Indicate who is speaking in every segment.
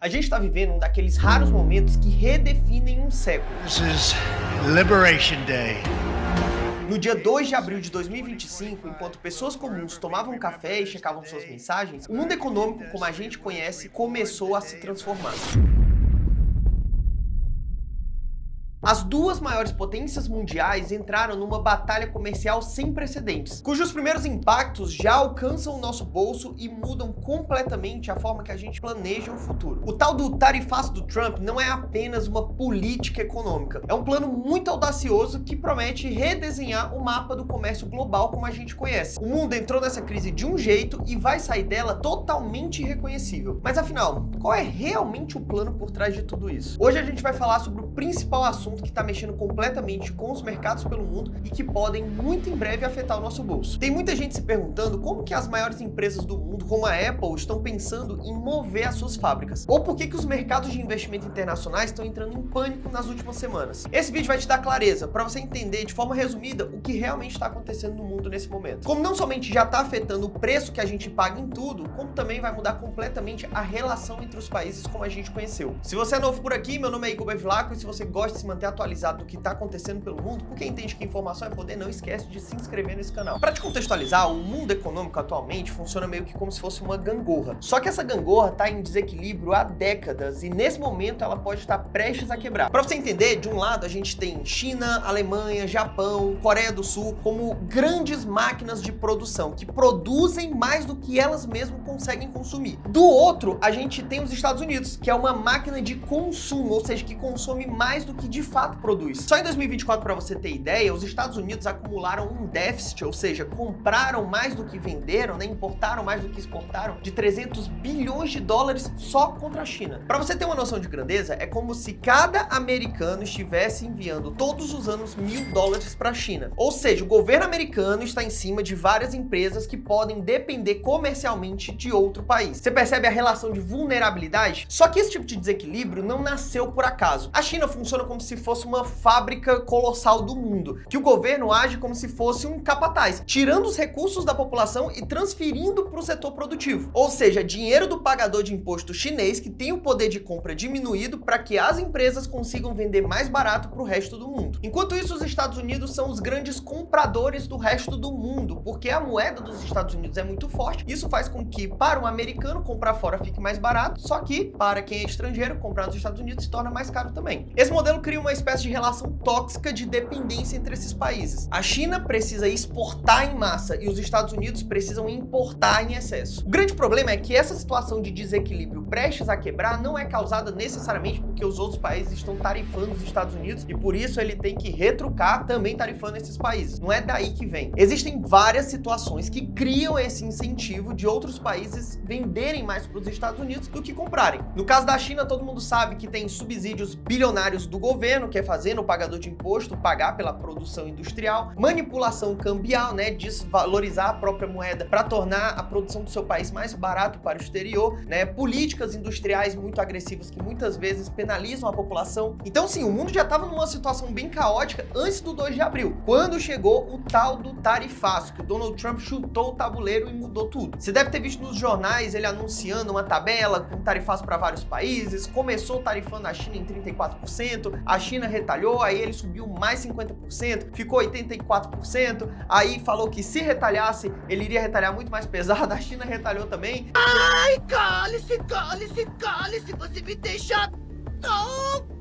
Speaker 1: A gente está vivendo um daqueles raros momentos que redefinem um século.
Speaker 2: This is Liberation Day.
Speaker 1: No dia 2 de abril de 2025, enquanto pessoas comuns tomavam café e checavam suas mensagens, o mundo econômico, como a gente conhece, começou a se transformar. As duas maiores potências mundiais entraram numa batalha comercial sem precedentes, cujos primeiros impactos já alcançam o nosso bolso e mudam completamente a forma que a gente planeja o futuro. O tal do tarifaço do Trump não é apenas uma política econômica, é um plano muito audacioso que promete redesenhar o mapa do comércio global como a gente conhece. O mundo entrou nessa crise de um jeito e vai sair dela totalmente irreconhecível. Mas afinal, qual é realmente o plano por trás de tudo isso? Hoje a gente vai falar sobre o principal assunto que está mexendo completamente com os mercados pelo mundo e que podem muito em breve afetar o nosso bolso. Tem muita gente se perguntando como que as maiores empresas do mundo, como a Apple, estão pensando em mover as suas fábricas, ou por que os mercados de investimento internacionais estão entrando em pânico nas últimas semanas. Esse vídeo vai te dar clareza para você entender de forma resumida o que realmente está acontecendo no mundo nesse momento. Como não somente já está afetando o preço que a gente paga em tudo, como também vai mudar completamente a relação entre os países como a gente conheceu. Se você é novo por aqui, meu nome é Igor Bevilacqua e se você gosta de se manter atualizado do que está acontecendo pelo mundo, porque entende que informação é poder, não esquece de se inscrever nesse canal. Para te contextualizar, o mundo econômico atualmente funciona meio que como se fosse uma gangorra. Só que essa gangorra está em desequilíbrio há décadas e nesse momento ela pode estar prestes a quebrar. Para você entender, de um lado a gente tem China, Alemanha, Japão, Coreia do Sul como grandes máquinas de produção que produzem mais do que elas mesmas conseguem consumir. Do outro, a gente tem os Estados Unidos, que é uma máquina de consumo, ou seja, que consome mais do que de fato produz. Só em 2024, para você ter ideia, os Estados Unidos acumularam um déficit, ou seja, compraram mais do que venderam, né, importaram mais do que exportaram, de 300 bilhões de dólares só contra a China. Para você ter uma noção de grandeza, é como se cada americano estivesse enviando todos os anos $1.000 para a China. Ou seja, o governo americano está em cima de várias empresas que podem depender comercialmente de outro país. Você percebe a relação de vulnerabilidade? Só que esse tipo de desequilíbrio não nasceu por acaso. A China funciona como se fosse uma fábrica colossal do mundo, que o governo age como se fosse um capataz, tirando os recursos da população e transferindo para o setor produtivo. Ou seja, dinheiro do pagador de imposto chinês que tem o poder de compra diminuído para que as empresas consigam vender mais barato para o resto do mundo. Enquanto isso, os Estados Unidos são os grandes compradores do resto do mundo, porque a moeda dos Estados Unidos é muito forte. Isso faz com que para um americano comprar fora fique mais barato, só que para quem é estrangeiro comprar nos Estados Unidos se torna mais caro também. Esse modelo cria uma espécie de relação tóxica de dependência entre esses países. A China precisa exportar em massa e os Estados Unidos precisam importar em excesso. O grande problema é que essa situação de desequilíbrio prestes a quebrar não é causada necessariamente porque os outros países estão tarifando os Estados Unidos e por isso ele tem que retrucar também tarifando esses países. Não é daí que vem. Existem várias situações que criam esse incentivo de outros países venderem mais para os Estados Unidos do que comprarem. No caso da China, todo mundo sabe que tem subsídios bilionários do governo, que é fazendo o pagador de imposto pagar pela produção industrial, manipulação cambial, né, desvalorizar a própria moeda para tornar a produção do seu país mais barato para o exterior, né, políticas industriais muito agressivas que muitas vezes penalizam a população. Então, sim, o mundo já estava numa situação bem caótica antes do 2 de abril, quando chegou o tal do tarifaço, que o Donald Trump chutou o tabuleiro e mudou tudo. Você deve ter visto nos jornais ele anunciando uma tabela com tarifaço para vários países, começou tarifando a China em 34%, a China retalhou, aí ele subiu mais 50%, ficou 84%, aí falou que se retalhasse, ele iria retalhar muito mais pesado, a China retalhou também.
Speaker 3: Ai, cale-se, cale-se, cale-se, você me deixa louco!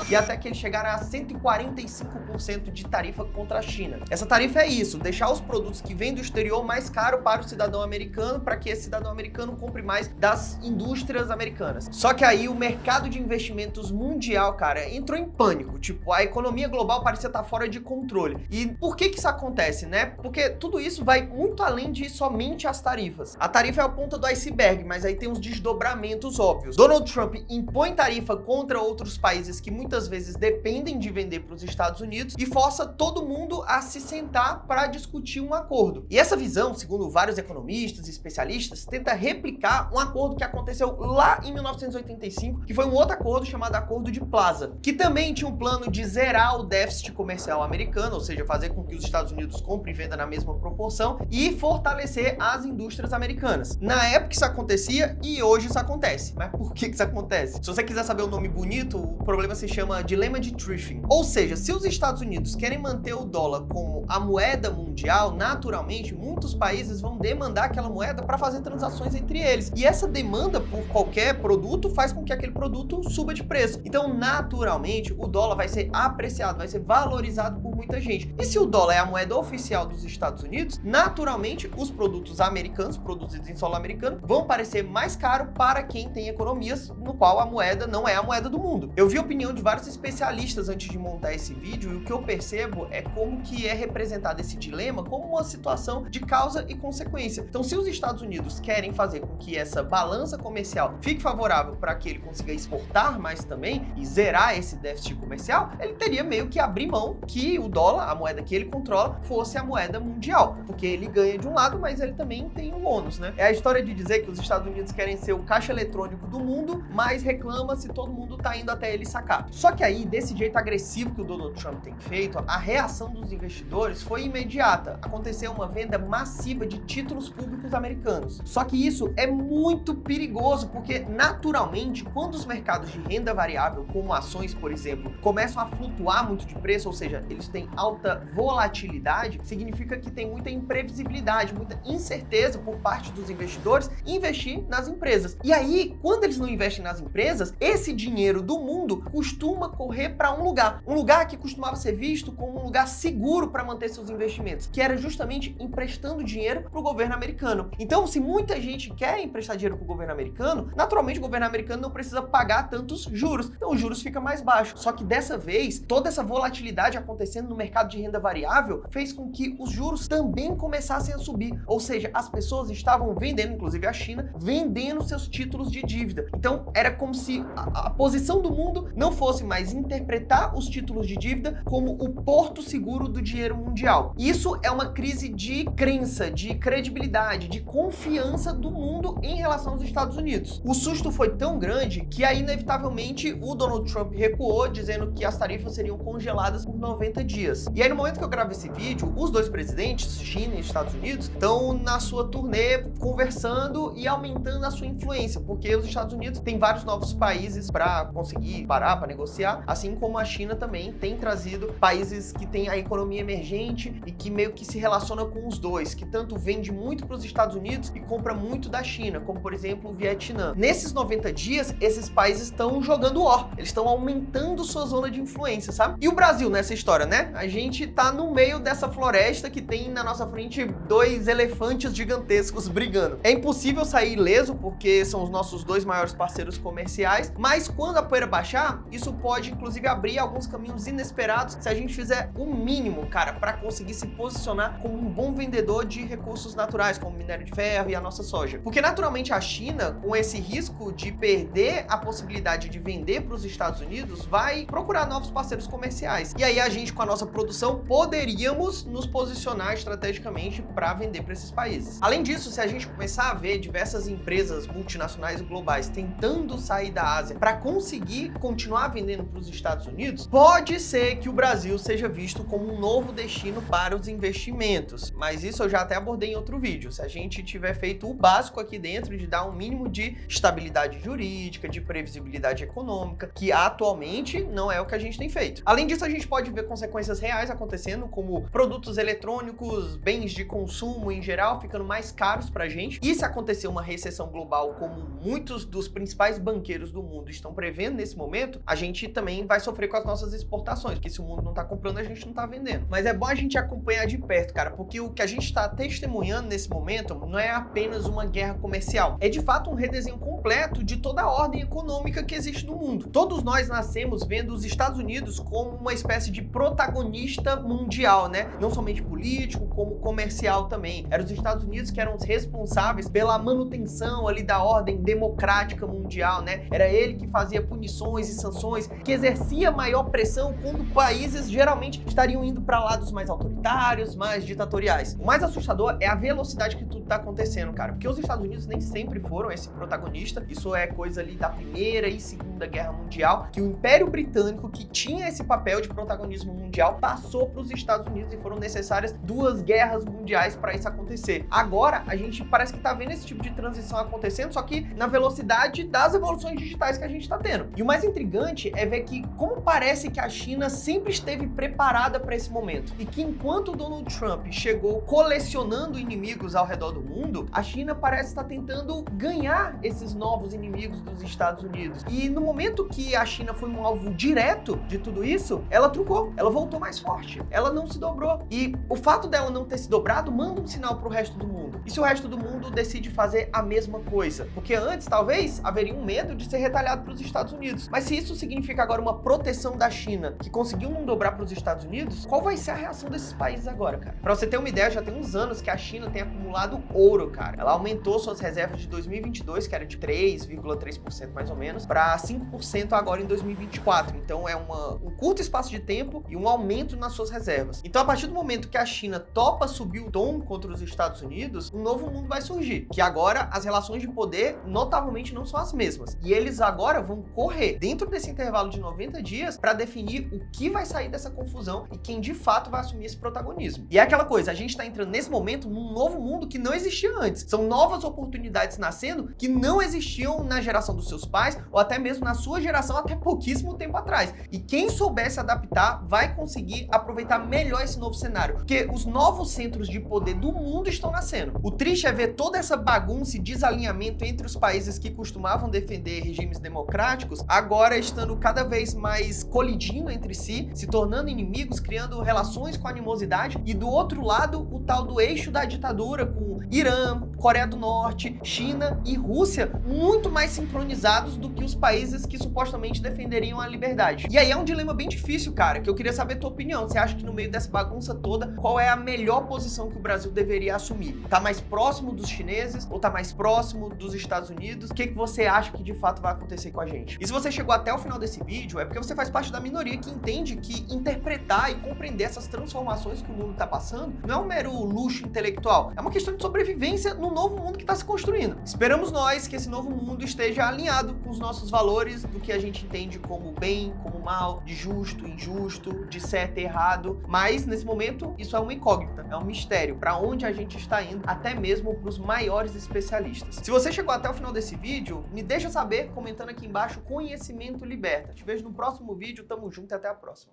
Speaker 1: E até que eles chegaram a 145% de tarifa contra a China. Essa tarifa é isso, deixar os produtos que vêm do exterior mais caro para o cidadão americano, para que esse cidadão americano compre mais das indústrias americanas. Só que aí o mercado de investimentos mundial, cara, entrou em pânico. Tipo, a economia global parecia estar fora de controle. E por que isso acontece, né? Porque tudo isso vai muito além de somente as tarifas. A tarifa é a ponta do iceberg, mas aí tem os desdobramentos óbvios. Donald Trump impõe tarifa contra outros países países que muitas vezes dependem de vender para os Estados Unidos e força todo mundo a se sentar para discutir um acordo. E essa visão, segundo vários economistas e especialistas, tenta replicar um acordo que aconteceu lá em 1985, que foi um outro acordo chamado Acordo de Plaza, que também tinha um plano de zerar o déficit comercial americano, ou seja, fazer com que os Estados Unidos comprem e vendam na mesma proporção e fortalecer as indústrias americanas. Na época isso acontecia e hoje isso acontece. Mas por que isso acontece? Se você quiser saber o nome bonito, o problema se chama dilema de Triffin. Ou seja, se os Estados Unidos querem manter o dólar como a moeda mundial, naturalmente muitos países vão demandar aquela moeda para fazer transações entre eles. E essa demanda por qualquer produto faz com que aquele produto suba de preço. Então, naturalmente, o dólar vai ser apreciado, vai ser valorizado por muita gente. E se o dólar é a moeda oficial dos Estados Unidos, naturalmente os produtos americanos, produzidos em solo americano, vão parecer mais caro para quem tem economias no qual a moeda não é a moeda do mundo. Eu vi a opinião de vários especialistas antes de montar esse vídeo e o que eu percebo é como que é representado esse dilema como uma situação de causa e consequência. Então, se os Estados Unidos querem fazer com que essa balança comercial fique favorável para que ele consiga exportar mais também e zerar esse déficit comercial, ele teria meio que abrir mão que o dólar, a moeda que ele controla, fosse a moeda mundial, porque ele ganha de um lado, mas ele também tem um ônus, né? É a história de dizer que os Estados Unidos querem ser o caixa eletrônico do mundo, mas reclama se todo mundo tá indo até ele sacar. Só que aí, desse jeito agressivo que o Donald Trump tem feito, a reação dos investidores foi imediata. Aconteceu uma venda massiva de títulos públicos americanos. Só que isso é muito perigoso, porque naturalmente, quando os mercados de renda variável, como ações, por exemplo, começam a flutuar muito de preço, ou seja, eles têm alta volatilidade, significa que tem muita imprevisibilidade, muita incerteza por parte dos investidores investir nas empresas. E aí, quando eles não investem nas empresas, esse dinheiro do mundo costuma correr para um lugar que costumava ser visto como um lugar seguro para manter seus investimentos, que era justamente emprestando dinheiro para o governo americano. Então, se muita gente quer emprestar dinheiro para o governo americano, naturalmente o governo americano não precisa pagar tantos juros, então os juros ficam mais baixos. Só que dessa vez, toda essa volatilidade acontecendo no mercado de renda variável fez com que os juros também começassem a subir, ou seja, as pessoas estavam vendendo, inclusive a China, vendendo seus títulos de dívida. Então, era como se a posição do mundo não fosse mais interpretar os títulos de dívida como o porto seguro do dinheiro mundial. Isso é uma crise de crença, de credibilidade, de confiança do mundo em relação aos Estados Unidos. O susto foi tão grande que aí, inevitavelmente, o Donald Trump recuou, dizendo que as tarifas seriam congeladas por 90 dias. E aí, no momento que eu gravo esse vídeo, os dois presidentes, China e Estados Unidos, estão na sua turnê conversando e aumentando a sua influência, porque os Estados Unidos têm vários novos países para conseguir parar, para negociar, assim como a China também tem trazido países que têm a economia emergente e que meio que se relaciona com os dois, que tanto vende muito para os Estados Unidos e compra muito da China, como por exemplo o Vietnã. Nesses 90 dias, esses países estão jogando ó, eles estão aumentando sua zona de influência, sabe? E o Brasil nessa história, né? A gente tá no meio dessa floresta que tem na nossa frente dois elefantes gigantescos brigando. É impossível sair ileso, porque são os nossos dois maiores parceiros comerciais, mas quando a poeira baixar, isso pode inclusive abrir alguns caminhos inesperados se a gente fizer o mínimo, cara, para conseguir se posicionar como um bom vendedor de recursos naturais, como minério de ferro e a nossa soja. Porque naturalmente a China, com esse risco de perder a possibilidade de vender para os Estados Unidos, vai procurar novos parceiros comerciais. E aí a gente, com a nossa produção, poderíamos nos posicionar estrategicamente para vender para esses países. Além disso, se a gente começar a ver diversas empresas multinacionais e globais tentando sair da Ásia para conseguir continuar vendendo para os Estados Unidos, pode ser que o Brasil seja visto como um novo destino para os investimentos. Mas isso eu já até abordei em outro vídeo. Se a gente tiver feito o básico aqui dentro de dar um mínimo de estabilidade jurídica, de previsibilidade econômica, que atualmente não é o que a gente tem feito. Além disso, a gente pode ver consequências reais acontecendo, como produtos eletrônicos, bens de consumo em geral, ficando mais caros pra gente. E se acontecer uma recessão global, como muitos dos principais banqueiros do mundo estão prevendo nesse momento, a gente também vai sofrer com as nossas exportações, porque se o mundo não tá comprando, a gente não tá vendendo. Mas é bom a gente acompanhar de perto, cara, porque o que a gente tá testemunhando nesse momento não é apenas uma guerra comercial, é de fato um redesenho completo de toda a ordem econômica que existe no mundo. Todos nós nascemos vendo os Estados Unidos como uma espécie de protagonista protagonista mundial, né? Não somente político, como comercial também. Eram os Estados Unidos que eram os responsáveis pela manutenção ali da ordem democrática mundial, né? Era ele que fazia punições e sanções, que exercia maior pressão quando países geralmente estariam indo para lados mais autoritários, mais ditatoriais. O mais assustador é a velocidade que tudo tá acontecendo, cara, porque os Estados Unidos nem sempre foram esse protagonista. Isso é coisa ali da Primeira e Segunda Guerra Mundial, que o Império Britânico, que tinha esse papel de protagonismo mundial, passou para os Estados Unidos e foram necessárias 2 guerras mundiais para isso acontecer. Agora, a gente parece que tá vendo esse tipo de transição acontecendo, só que na velocidade das evoluções digitais que a gente tá tendo. E o mais intrigante é ver que como parece que a China sempre esteve preparada para esse momento e que enquanto o Donald Trump chegou colecionando inimigos ao redor do mundo, a China parece estar tentando ganhar esses novos inimigos dos Estados Unidos. E no momento que a China foi um alvo direto de tudo isso, ela trucou, ela voltou mais forte, ela não se dobrou. E o fato dela não ter se dobrado manda um sinal pro resto do mundo. E se o resto do mundo decide fazer a mesma coisa? Porque antes, talvez, haveria um medo de ser retalhado para os Estados Unidos. Mas se isso significa agora uma proteção da China, que conseguiu não dobrar para os Estados Unidos, qual vai ser a reação desses países agora, cara? Pra você ter uma ideia, já tem uns anos que a China tem acumulado ouro, cara. Ela aumentou suas reservas de 2022, que era de 3,3% mais ou menos, para 5% agora em 2024. Então é um curto espaço de tempo e um aumento nas suas reservas. Então a partir do momento que a China topa subir o tom contra os Estados Unidos, um novo mundo vai surgir. Que agora as relações de poder notavelmente não são as mesmas. E eles agora vão correr dentro desse intervalo de 90 dias para definir o que vai sair dessa confusão e quem de fato vai assumir esse protagonismo. E é aquela coisa, a gente tá entrando nesse momento num novo mundo que não existia antes. São novas oportunidades nascendo que não existiam na geração dos seus pais ou até mesmo na sua geração até pouquíssimo tempo atrás. E quem souber se adaptar vai conseguir aproveitar melhor esse novo cenário, porque os novos centros de poder do mundo estão nascendo. O triste é ver toda essa bagunça e desalinhamento entre os países que costumavam defender regimes democráticos, agora estando cada vez mais colidindo entre si, se tornando inimigos, criando relações com animosidade, e do outro lado, o tal do eixo da ditadura, com Irã, Coreia do Norte, China e Rússia muito mais sincronizados do que os países que supostamente defenderiam a liberdade. E aí é um dilema bem difícil, cara, que eu queria saber a tua opinião. Você acha que no meio dessa bagunça toda, qual é a melhor posição que o Brasil deveria assumir? Tá mais próximo dos chineses ou tá mais próximo dos Estados Unidos? O que você acha que de fato vai acontecer com a gente? E se você chegou até o final desse vídeo, é porque você faz parte da minoria que entende que interpretar e compreender essas transformações que o mundo tá passando não é um mero luxo intelectual, é uma questão de sobrevivência no novo mundo que tá se construindo. Esperamos nós que esse novo mundo esteja alinhado com os nossos valores, do que a gente entende como bem, como mal, de justo, injusto, de certo e errado, mas nesse momento isso é uma incógnita, é um mistério para onde a gente está indo, até mesmo para os maiores especialistas. Se você chegou até o final desse vídeo, me deixa saber comentando aqui embaixo. Conhecimento liberta. Te vejo no próximo vídeo, tamo junto e até a próxima.